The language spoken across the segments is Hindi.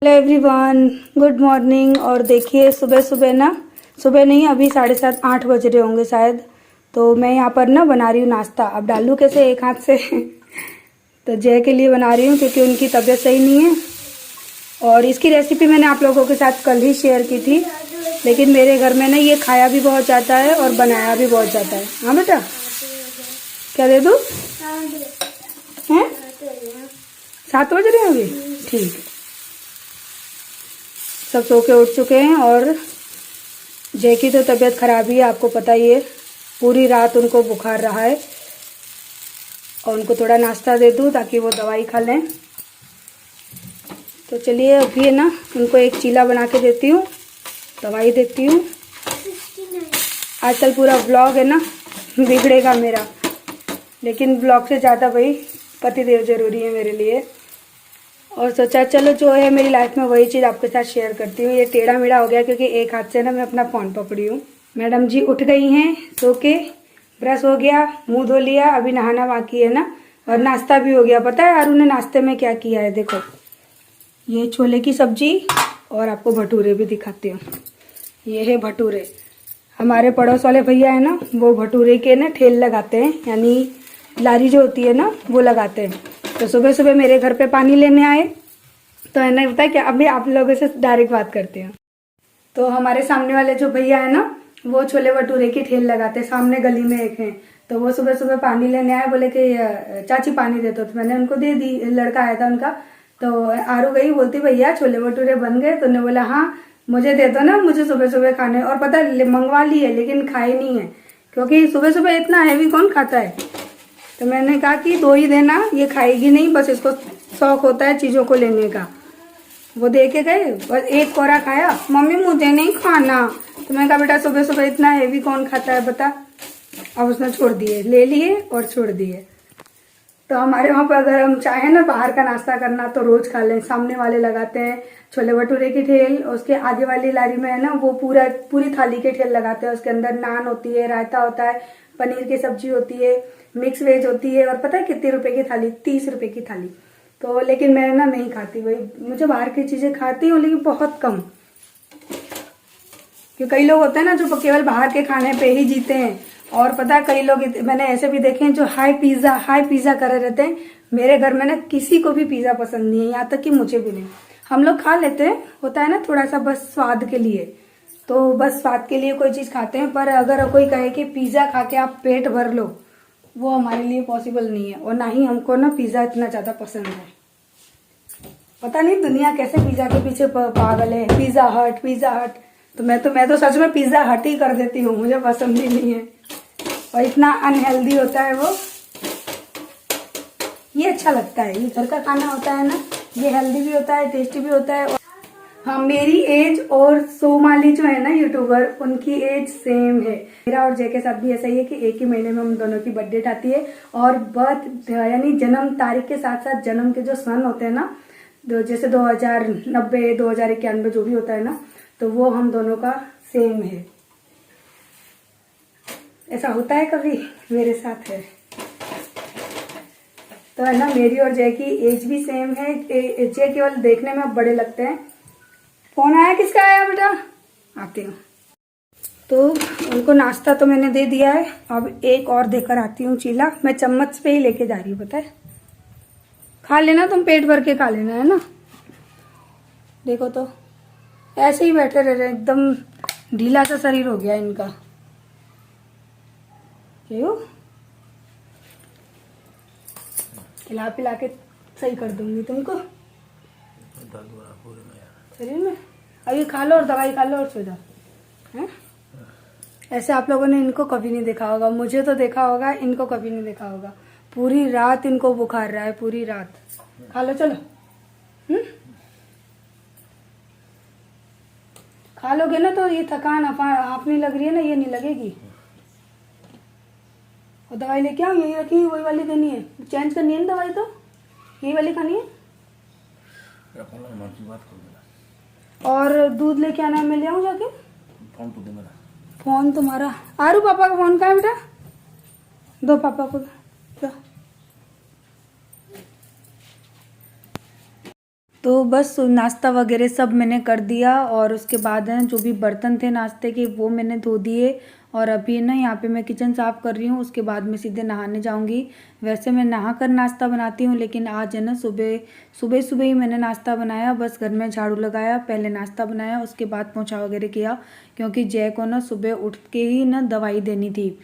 Hello everyone, good morning. और देखिए सुबह सुबह ना, सुबह नहीं अभी 7:30-8 बज रहे होंगे शायद। तो मैं यहाँ पर ना बना रही हूँ नाश्ता। अब डालू कैसे एक हाथ से तो जय के लिए बना रही हूँ क्योंकि उनकी तबीयत सही नहीं है। और इसकी रेसिपी मैंने आप लोगों के साथ कल ही शेयर की थी, लेकिन मेरे घर में ना ये खाया भी बहुत जाता है और बनाया भी बहुत जाता है। हाँ बेटा, क्या दे दूँ? हैं 7 बज रहे हैं अभी, ठीक है। सब सो के उठ चुके हैं और जय की तो तबीयत खराब ही है, आपको पता ही है। पूरी रात उनको बुखार रहा है और उनको थोड़ा नाश्ता दे दूँ ताकि वो दवाई खा लें। तो चलिए अभी है ना उनको एक चीला बना के देती हूँ, दवाई देती हूँ। आजकल पूरा ब्लॉग है ना बिगड़ेगा मेरा, लेकिन ब्लॉग से ज़्यादा भाई पतिदेव जरूरी है मेरे लिए। और सोचा चलो जो है मेरी लाइफ में वही चीज़ आपके साथ शेयर करती हूँ। ये टेढ़ा मेढ़ा हो गया क्योंकि एक हाथ से ना मैं अपना फ़ोन पकड़ी हूँ। मैडम जी उठ गई हैं सो के, ब्रश हो गया, मुंह धो लिया, अभी नहाना बाकी है ना, और नाश्ता भी हो गया। पता है अरुण ने नाश्ते में क्या किया है? देखो, ये छोले की सब्जी और आपको भटूरे भी दिखाती हूँ। ये है भटूरे। हमारे पड़ोस वाले भैया है ना, वो भटूरे के ना ठेल लगाते हैं, यानी लारी जो होती है ना वो लगाते हैं। तो सुबह सुबह मेरे घर पे पानी लेने आए, तो है ना पता है क्या, अभी आप लोगों से डायरेक्ट बात करते हैं। तो हमारे सामने वाले जो भैया है ना, वो छोले भटूरे की ठेल लगाते हैं, सामने गली में एक है। तो वो सुबह सुबह पानी लेने आए, बोले कि चाची पानी दे दो। तो मैंने उनको दे दी, लड़का आया था उनका। तो आरू गई, बोलती भैया छोले भटूरे बन गए। तो उन्होंने बोला हाँ मुझे दे दो ना, मुझे सुबह सुबह खाने। और पता मंगवा ली है लेकिन खाई नहीं है, क्योंकि सुबह सुबह इतना हैवी कौन खाता है। तो मैंने कहा कि 2 ही देना, ये खाएगी नहीं, बस इसको शौक होता है चीज़ों को लेने का। वो दे के गए, बस एक कोरा खाया, मम्मी मुझे नहीं खाना। तो मैंने कहा बेटा सुबह सुबह इतना हैवी कौन खाता है बता। अब उसने छोड़ दिए, ले लिए और छोड़ दिए। तो हमारे वहाँ पर अगर हम चाहें ना बाहर का नाश्ता करना तो रोज खा लें। सामने वाले लगाते हैं छोले भटूरे की ठेल, उसके आगे वाली लारी में है ना वो पूरी थाली के ठेल लगाते हैं। उसके अंदर नान होती है, रायता होता है, पनीर की सब्जी होती है, मिक्स वेज होती है। और पता है कितने रुपए की थाली? 30 रुपए की थाली। तो लेकिन मैं ना नहीं खाती भाई, मुझे बाहर की चीजें खाती हूँ लेकिन बहुत कम। क्योंकि कई लोग होते हैं ना जो केवल बाहर के खाने पे ही जीते हैं। और पता है कई लोग मैंने ऐसे भी देखे हैं जो हाई पिज्जा करे रहते हैं। मेरे घर में ना किसी को भी पिज्जा पसंद नहीं है, यहाँ तक कि मुझे भी नहीं। हम लोग खा लेते हैं, होता है ना थोड़ा सा बस स्वाद के लिए, तो बस स्वाद के लिए कोई चीज खाते हैं। पर अगर कोई कहे कि पिज्जा खा के आप पेट भर लो, वो हमारे लिए पॉसिबल नहीं है। और ना ही हमको ना पिज्जा इतना ज्यादा पसंद है। पता नहीं दुनिया कैसे पिज्जा के पीछे पागल है। पिज्जा हट। तो मैं तो सच में पिज्जा हट ही कर देती हूँ, मुझे पसंद ही नहीं है। और इतना अनहेल्दी होता है वो। ये अच्छा लगता है, ये घर का खाना होता है ना, ये हेल्दी भी होता है, टेस्टी भी होता है। हाँ, मेरी एज और सोमाली जो है ना यूट्यूबर, उनकी एज सेम है। मेरा और जय के साथ भी ऐसा ही है कि एक ही महीने में हम दोनों की बर्थडे आती है। और बर्थ यानी जन्म तारीख के साथ साथ जन्म के जो सन होते हैं ना, जैसे 2090, 2091 जो भी होता है ना, तो वो हम दोनों का सेम है। ऐसा होता है कभी, मेरे साथ है। तो है ना मेरी और जय की एज भी सेम है। जय केवल देखने में बड़े लगते हैं। फोन आया, किसका आया बेटा? आती हूँ। तो उनको नाश्ता तो मैंने दे दिया है, अब एक और देकर आती हूँ चीला। मैं चम्मच पे ही लेके जा रही हूँ, पता है। खा लेना तुम, पेट भर के खा लेना, है ना। देखो तो ऐसे ही बैठे रह रहे, एकदम ढीला सा शरीर हो गया इनका। क्यों? खिला पिला के सही कर दूंगी तुमको शरीर में। अभी खा लो और दवाई खा लो और सो जाओ, हैं? ऐसे आप लोगों ने इनको कभी नहीं देखा होगा, मुझे तो देखा होगा, इनको कभी नहीं देखा होगा। पूरी रात इनको बुखार रहा है, पूरी रात। खा लो चलो। खा लोगे ना तो ये थकान हाफने लग रही है ना, ये नहीं लगेगी। और दवाई लेके आओ, यही रखी, वही वाली देनी है, चेंज करनी है ना दवाई, तो यही वाली खानी है। और दूध लेके आना है, मैं ले आऊँ जाके? फोन तो दे मेरा। फोन तुम्हारा? आरू पापा का फोन कहाँ है बेटा? दो पापा को दो। तो बस नाश्ता वगैरह सब मैंने कर दिया और उसके बाद है जो भी बर्तन थे नाश्ते के वो मैंने धो दिए। और अभी ना यहाँ पे मैं किचन साफ़ कर रही हूँ, उसके बाद मैं सीधे नहाने जाऊँगी। वैसे मैं नहा कर नाश्ता बनाती हूँ, लेकिन आज है ना सुबह सुबह सुबह ही मैंने नाश्ता बनाया। बस घर में झाड़ू लगाया, पहले नाश्ता बनाया, उसके बाद पोछा वगैरह किया, क्योंकि जय को ना सुबह उठ के ही ना दवाई देनी थी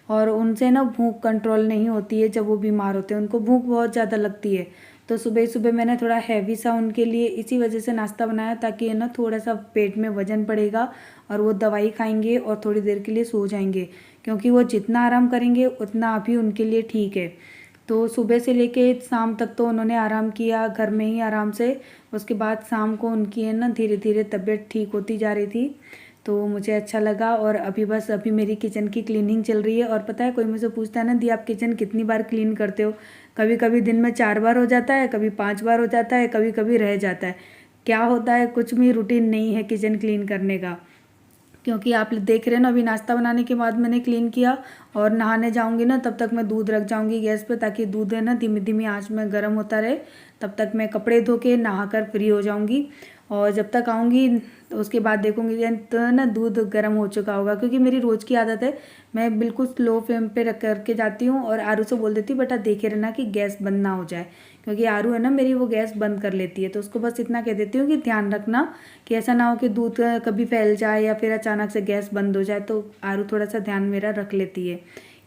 और उनसे ना भूख कंट्रोल नहीं होती है। जब वो बीमार होते हैं उनको भूख बहुत ज़्यादा लगती है, तो सुबह सुबह मैंने थोड़ा हैवी सा उनके लिए इसी वजह से नाश्ता बनाया, ताकि है ना थोड़ा सा पेट में वजन पड़ेगा और वो दवाई खाएंगे और थोड़ी देर के लिए सो जाएंगे, क्योंकि वो जितना आराम करेंगे उतना अभी उनके लिए ठीक है। तो सुबह से लेके शाम तक तो उन्होंने आराम किया घर में ही आराम से। उसके बाद शाम को उनकी है ना धीरे धीरे तबीयत ठीक होती जा रही थी, तो मुझे अच्छा लगा। और अभी मेरी किचन की क्लीनिंग चल रही है। और पता है कोई मुझे पूछता है ना दी आप किचन कितनी बार क्लीन करते हो? कभी कभी दिन में 4 बार हो जाता है, कभी 5 बार हो जाता है, कभी कभी रह जाता है। क्या होता है, कुछ भी रूटीन नहीं है किचन क्लीन करने का, क्योंकि आप देख रहे हैं ना अभी नाश्ता बनाने के बाद मैंने क्लीन किया और नहाने जाऊंगी ना तब तक मैं दूध रख जाऊंगी गैस पे, ताकि दूध है ना धीमी धीमी आंच में गर्म होता रहे। तब तक मैं कपड़े धो के नहा कर फ्री हो जाऊंगी और जब तक आऊँगी तो उसके बाद देखूंगी तो ना दूध गर्म हो चुका होगा, क्योंकि मेरी रोज़ की आदत है मैं बिल्कुल स्लो फ्लेम पे रख करके जाती हूँ और आरू से बोल देती हूँ बेटा देखे रहना कि गैस बंद ना हो जाए, क्योंकि आरू है ना मेरी वो गैस बंद कर लेती है। तो उसको बस इतना कह देती हूँ कि ध्यान रखना कि ऐसा ना हो कि दूध कभी फैल जाए या फिर अचानक से गैस बंद हो जाए। तो आरू थोड़ा सा ध्यान मेरा रख लेती है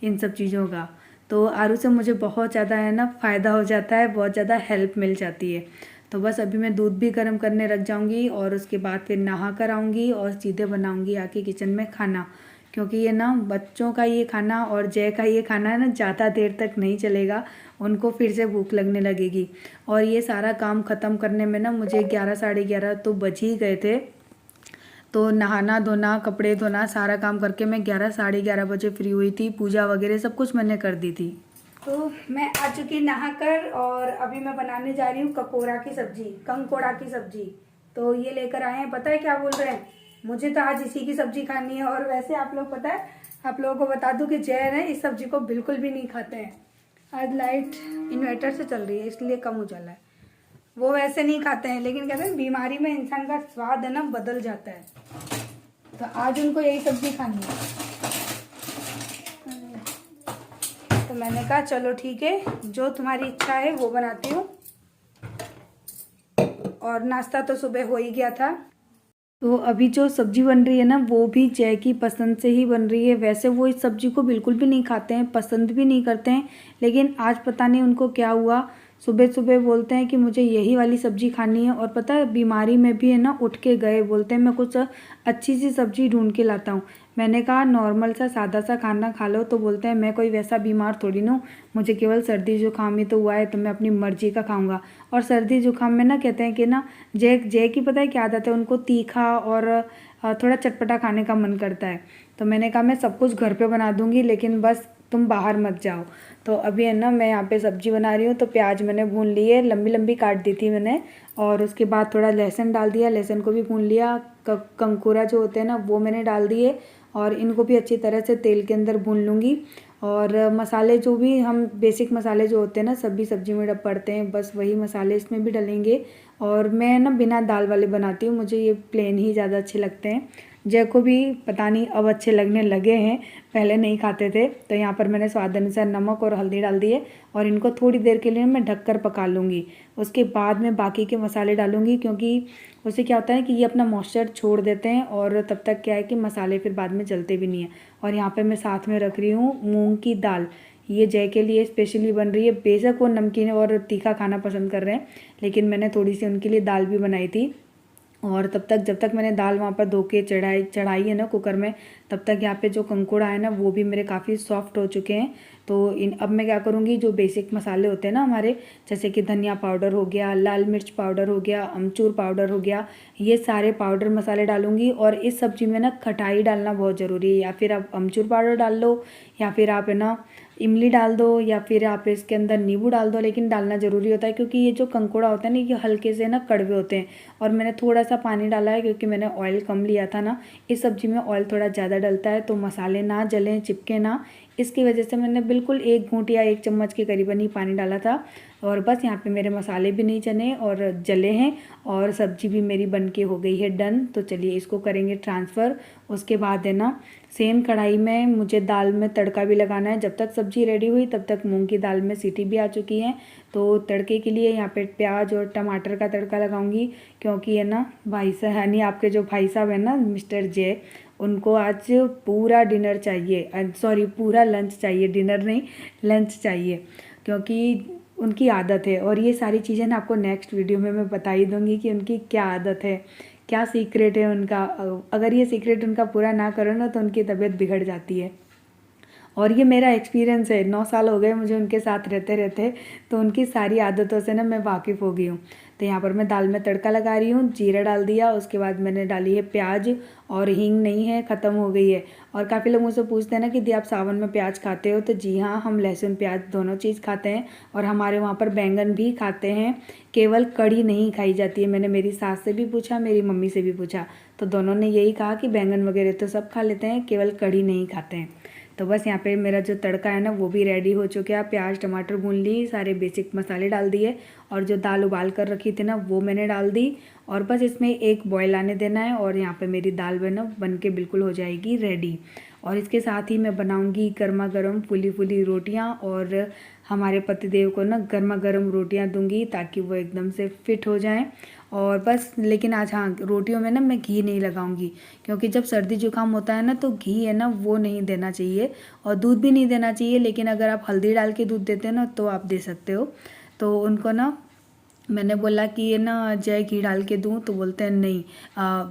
इन सब चीज़ों का। तो आरू से मुझे बहुत ज़्यादा है ना फ़ायदा हो जाता है, बहुत ज़्यादा हेल्प मिल जाती है। तो बस अभी मैं दूध भी गर्म करने रख जाऊंगी और उसके बाद फिर नहा कर आऊँगी और सीधे बनाऊंगी आके किचन में खाना, क्योंकि ये ना बच्चों का ये खाना और जय का ये खाना है ना ज़्यादा देर तक नहीं चलेगा, उनको फिर से भूख लगने लगेगी। और ये सारा काम ख़त्म करने में ना मुझे 11 साढ़े 11 तो बज ही गए थे। तो नहाना धोना कपड़े धोना सारा काम करके मैं 11 साढ़े 11 बजे फ्री हुई थी। पूजा वगैरह सब कुछ मैंने कर दी थी। तो मैं आ चुकी नहाकर और अभी मैं बनाने जा रही हूँ ककोड़ा की सब्जी, कंकोड़ा की सब्जी। तो ये लेकर आए हैं, पता है क्या बोल रहे हैं, मुझे तो आज इसी की सब्जी खानी है। और वैसे आप लोग पता है आप लोगों को बता दूं कि जय है इस सब्जी को बिल्कुल भी नहीं खाते हैं। आज लाइट इन्वर्टर से चल रही है इसलिए कम उजाला है। वो वैसे नहीं खाते हैं, लेकिन कहते हैं बीमारी में इंसान का स्वाद है ना बदल जाता है। तो आज उनको यही सब्जी खानी है। तो मैंने कहा चलो ठीक है, जो तुम्हारी इच्छा है वो बनाती हूँ। और नाश्ता तो सुबह हो ही गया था। तो अभी जो सब्जी बन रही है ना वो भी जय की पसंद से ही बन रही है। वैसे वो इस सब्जी को बिल्कुल भी नहीं खाते हैं, पसंद भी नहीं करते हैं, लेकिन आज पता नहीं उनको क्या हुआ, सुबह सुबह बोलते हैं कि मुझे यही वाली सब्जी खानी है। और पता है बीमारी में भी है ना उठ के गए, बोलते हैं मैं कुछ अच्छी सी सब्जी ढूंढ के लाता हूँ। मैंने कहा नॉर्मल सा सादा सा खाना खा लो, तो बोलते हैं मैं कोई वैसा बीमार थोड़ी ना हूँ, मुझे केवल सर्दी जुकाम ही तो हुआ है, तो मैं अपनी मर्जी का खाऊंगा। और सर्दी जुकाम में ना कहते हैं कि ना जय की पता है क्या आदत है, उनको तीखा और थोड़ा चटपटा खाने का मन करता है। तो मैंने कहा मैं सब कुछ घर पे बना दूंगी, लेकिन बस तुम बाहर मत जाओ। तो अभी है ना मैं यहाँ पे सब्जी बना रही हूँ। तो प्याज मैंने भून ली है, लंबी लंबी काट दी थी मैंने, और उसके बाद थोड़ा लहसुन डाल दिया, लहसुन को भी भून लिया। कंकुरा जो होते हैं ना वो मैंने डाल दिए और इनको भी अच्छी तरह से तेल के अंदर भून लूँगी। और मसाले जो भी हम बेसिक मसाले जो होते हैं ना सभी सब्जी में पड़ते हैं, बस वही मसाले इसमें भी डलेंगे। और मैं ना बिना दाल वाले बनाती हूँ, मुझे ये प्लेन ही ज़्यादा अच्छे लगते हैं। जय को भी पता नहीं अब अच्छे लगने लगे हैं, पहले नहीं खाते थे। तो यहाँ पर मैंने स्वाद अनुसार नमक और हल्दी डाल दिए और इनको थोड़ी देर के लिए मैं ढककर पका लूँगी। उसके बाद मैं बाकी के मसाले डालूँगी, क्योंकि उससे क्या होता है कि ये अपना मॉइस्चर छोड़ देते हैं और तब तक क्या है कि मसाले फिर बाद में जलते भी नहीं हैं। और यहाँ पर मैं साथ में रख रही हूँ मूँग की दाल, ये जय के लिए स्पेशली बन रही है। बेशक वो नमकीन और तीखा खाना पसंद कर रहे हैं, लेकिन मैंने थोड़ी सी उनके लिए दाल भी बनाई थी। और तब तक जब तक मैंने दाल वहाँ पर धो के चढ़ाई है ना कुकर में, तब तक यहाँ पे जो कंकोड़ा है ना वो भी मेरे काफ़ी सॉफ्ट हो चुके हैं। तो अब मैं क्या करूँगी, जो बेसिक मसाले होते हैं ना हमारे, जैसे कि धनिया पाउडर हो गया, लाल मिर्च पाउडर हो गया, अमचूर पाउडर हो गया, ये सारे पाउडर मसाले डालूँगी। और इस सब्ज़ी में ना खटाई डालना बहुत ज़रूरी है, या फिर आप अमचूर पाउडर डाल लो, या फिर आप है ना इमली डाल दो, या फिर आप इसके अंदर नींबू डाल दो, लेकिन डालना ज़रूरी होता है, क्योंकि ये जो कंकोड़ा होता है ना ये हल्के से ना कड़वे होते हैं। और मैंने थोड़ा सा पानी डाला है, क्योंकि मैंने ऑयल कम लिया था ना, इस सब्ज़ी में ऑयल थोड़ा ज़्यादा डलता है, तो मसाले ना जलें चिपके ना, इसकी वजह से मैंने बिल्कुल 1 घूंट या 1 चम्मच के करीबन ही पानी डाला था। और बस यहाँ पे मेरे मसाले भी नहीं चने और जले हैं और सब्जी भी मेरी बनके हो गई है डन। तो चलिए इसको करेंगे ट्रांसफ़र। उसके बाद है ना सेम कढ़ाई में मुझे दाल में तड़का भी लगाना है। जब तक सब्ज़ी रेडी हुई तब तक मूंग की दाल में सीटी भी आ चुकी है। तो तड़के के लिए यहाँ पे प्याज और टमाटर का तड़का लगाऊंगी, क्योंकि है ना भाई साहब यानी आपके जो भाई साहब हैं ना मिस्टर जय, उनको आज पूरा डिनर चाहिए, सॉरी पूरा लंच चाहिए, डिनर नहीं लंच चाहिए, क्योंकि उनकी आदत है। और ये सारी चीज़ें ना आपको नेक्स्ट वीडियो में मैं बता ही दूँगी कि उनकी क्या आदत है, क्या सीक्रेट है उनका। अगर ये सीक्रेट उनका पूरा ना करो ना तो उनकी तबीयत बिगड़ जाती है। और ये मेरा एक्सपीरियंस है, 9 साल हो गए मुझे उनके साथ रहते रहते, तो उनकी सारी आदतों से ना मैं वाकिफ़ हो गई हूँ। तो यहाँ पर मैं दाल में तड़का लगा रही हूँ, जीरा डाल दिया, उसके बाद मैंने डाली है प्याज, और हींग नहीं है, ख़त्म हो गई है। और काफ़ी लोग मुझसे पूछते हैं ना कि दी आप सावन में प्याज खाते हो, तो जी हाँ, हम लहसुन प्याज दोनों चीज़ खाते हैं। और हमारे वहाँ पर बैंगन भी खाते हैं, केवल कड़ी नहीं खाई जाती है। मैंने मेरी सास से भी पूछा, मेरी मम्मी से भी पूछा, तो दोनों ने यही कहा कि बैंगन वगैरह तो सब खा लेते हैं, केवल कड़ी नहीं खाते हैं। तो बस यहाँ पे मेरा जो तड़का है ना वो भी रेडी हो चुका है। प्याज टमाटर भून ली, सारे बेसिक मसाले डाल दिए, और जो दाल उबाल कर रखी थी ना वो मैंने डाल दी, और बस इसमें एक बॉयल आने देना है। और यहाँ पे मेरी दाल बन के बिल्कुल हो जाएगी रेडी। और इसके साथ ही मैं बनाऊंगी गर्मा गर्म फूली फूली रोटियाँ, और हमारे पतिदेव को ना गर्मा गर्म रोटियाँ दूंगी ताकि वो एकदम से फिट हो जाएं। और बस लेकिन आज हाँ, रोटियों में ना मैं घी नहीं लगाऊंगी, क्योंकि जब सर्दी जुकाम होता है ना तो घी है ना वो नहीं देना चाहिए, और दूध भी नहीं देना चाहिए। लेकिन अगर आप हल्दी डाल के दूध देते हैं ना तो आप दे सकते हो। तो उनको ना मैंने बोला कि ये ना जय घी डाल के दूँ, तो बोलते हैं नहीं,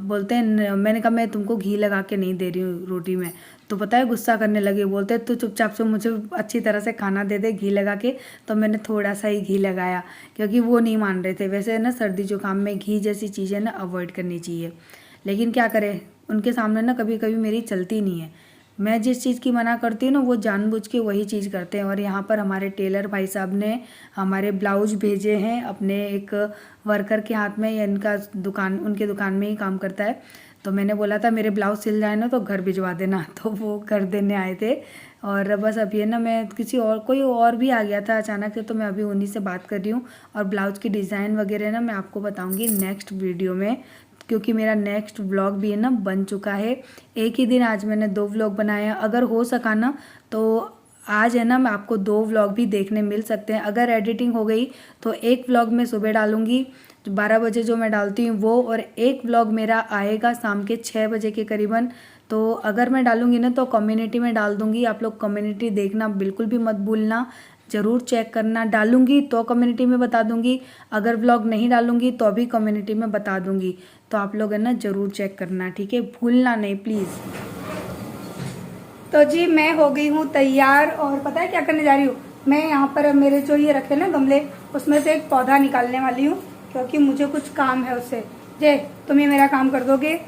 बोलते हैं मैंने कहा मैं तुमको घी लगा के नहीं दे रही हूँ रोटी में। तो पता है गुस्सा करने लगे, बोलते हैं तू चुपचाप से मुझे अच्छी तरह से खाना दे दे घी लगा के। तो मैंने थोड़ा सा ही घी लगाया, क्योंकि वो नहीं मान रहे थे। वैसे ना सर्दी जुकाम में घी जैसी चीज़ें ना अवॉइड करनी चाहिए, लेकिन क्या करें, उनके सामने ना कभी कभी मेरी चलती नहीं है। मैं जिस चीज़ की मना करती हूँ ना वो जानबूझ के वही चीज़ करते हैं। और यहाँ पर हमारे टेलर भाई साहब ने हमारे ब्लाउज भेजे हैं अपने एक वर्कर के हाथ में, या इनका दुकान उनके दुकान में ही काम करता है। तो मैंने बोला था मेरे ब्लाउज सिल जाए ना तो घर भिजवा देना, तो वो घर देने आए थे। और बस अभी है ना मैं कोई और भी आ गया था अचानक से, तो मैं अभी उन्हीं से बात कर रही हूँ। और ब्लाउज की डिज़ाइन वगैरह ना मैं आपको बताऊँगी नेक्स्ट वीडियो में, क्योंकि मेरा नेक्स्ट व्लॉग भी है ना बन चुका है। एक ही दिन आज मैंने 2 व्लॉग बनाए हैं। अगर हो सका ना तो आज है ना मैं आपको 2 व्लॉग भी देखने मिल सकते हैं। अगर एडिटिंग हो गई तो एक व्लॉग मैं सुबह डालूंगी 12 बजे जो मैं डालती हूँ वो, और एक व्लॉग मेरा आएगा शाम के 6 बजे के करीबन। तो अगर मैं डालूंगी ना तो कम्युनिटी में डाल दूंगी, आप लोग कम्युनिटी देखना बिल्कुल भी मत भूलना, ज़रूर चेक करना। डालूंगी तो कम्युनिटी में बता दूंगी, अगर व्लॉग नहीं डालूंगी तो भी कम्युनिटी में बता दूंगी। तो आप लोग है ना ज़रूर चेक करना, ठीक है, भूलना नहीं प्लीज़। तो जी मैं हो गई हूँ तैयार, और पता है क्या करने जा रही हूँ मैं, यहाँ पर मेरे जो ये रखे ना गमले उसमें से एक पौधा निकालने वाली हूँ, क्योंकि मुझे कुछ काम है उससे। जय तुम ये मेरा काम कर दोगे?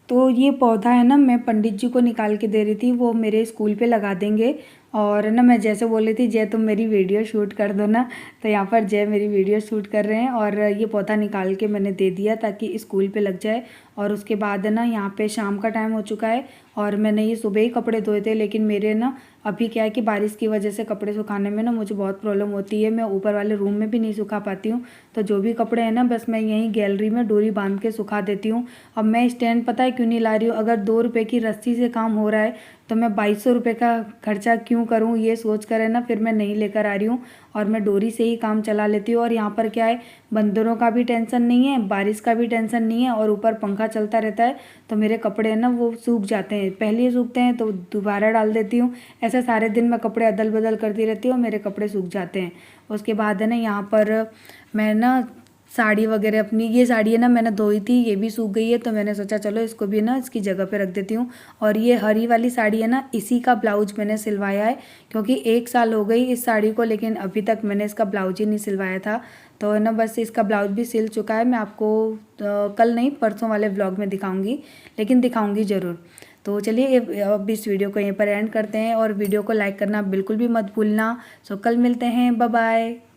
तो ये पौधा है ना मैं पंडित जी को निकाल के दे रही थी, वो मेरे स्कूल पे लगा देंगे। और ना मैं जैसे बोल रही थी जय तुम मेरी वीडियो शूट कर दो ना, तो यहाँ पर जय मेरी वीडियो शूट कर रहे हैं। और ये पौधा निकाल के मैंने दे दिया ताकि स्कूल पे लग जाए। और उसके बाद ना यहाँ पे शाम का टाइम हो चुका है, और मैंने ये सुबह ही कपड़े धोए थे, लेकिन मेरे ना अभी क्या है कि बारिश की वजह से कपड़े सुखाने में ना मुझे बहुत प्रॉब्लम होती है। मैं ऊपर वाले रूम में भी नहीं सुखा पाती हूँ, तो जो भी कपड़े हैं ना बस मैं यहीं गैलरी में डोरी बांध के सुखा देती हूँ। अब मैं स्टैंड पता है क्यों नहीं ला रही हूँ, अगर 2 रुपये की रस्सी से काम हो रहा है तो मैं 2200 रुपये का खर्चा क्यों करूँ, ये सोच कर है ना फिर मैं नहीं लेकर आ रही हूँ, और मैं डोरी से ही काम चला लेती हूँ। और यहाँ पर क्या है, बंदरों का भी टेंशन नहीं है, बारिश का भी टेंशन नहीं है, और ऊपर पंखा चलता रहता है, तो मेरे कपड़े हैं ना वो सूख जाते हैं। पहले ही सूखते हैं तो दोबारा डाल देती हूँ, ऐसे सारे दिन मैं कपड़े अदल बदल करती रहती हूँ, मेरे कपड़े सूख जाते हैं। उसके बाद है ना यहाँ पर मैं ना साड़ी वगैरह अपनी, ये साड़ी है ना मैंने धोई थी, ये भी सूख गई है, तो मैंने सोचा चलो इसको भी ना इसकी जगह पे रख देती हूँ। और ये हरी वाली साड़ी है ना, इसी का ब्लाउज मैंने सिलवाया है, क्योंकि 1 साल हो गई इस साड़ी को, लेकिन अभी तक मैंने इसका ब्लाउज ही नहीं सिलवाया था। तो है ना बस इसका ब्लाउज भी सिल चुका है, मैं आपको कल नहीं परसों वाले ब्लॉग में दिखाऊँगी, लेकिन दिखाऊँगी ज़रूर। तो चलिए अब इस वीडियो को यहीं पर एंड करते हैं, और वीडियो को लाइक करना बिल्कुल भी मत भूलना। सो कल मिलते हैं, बाय बाय।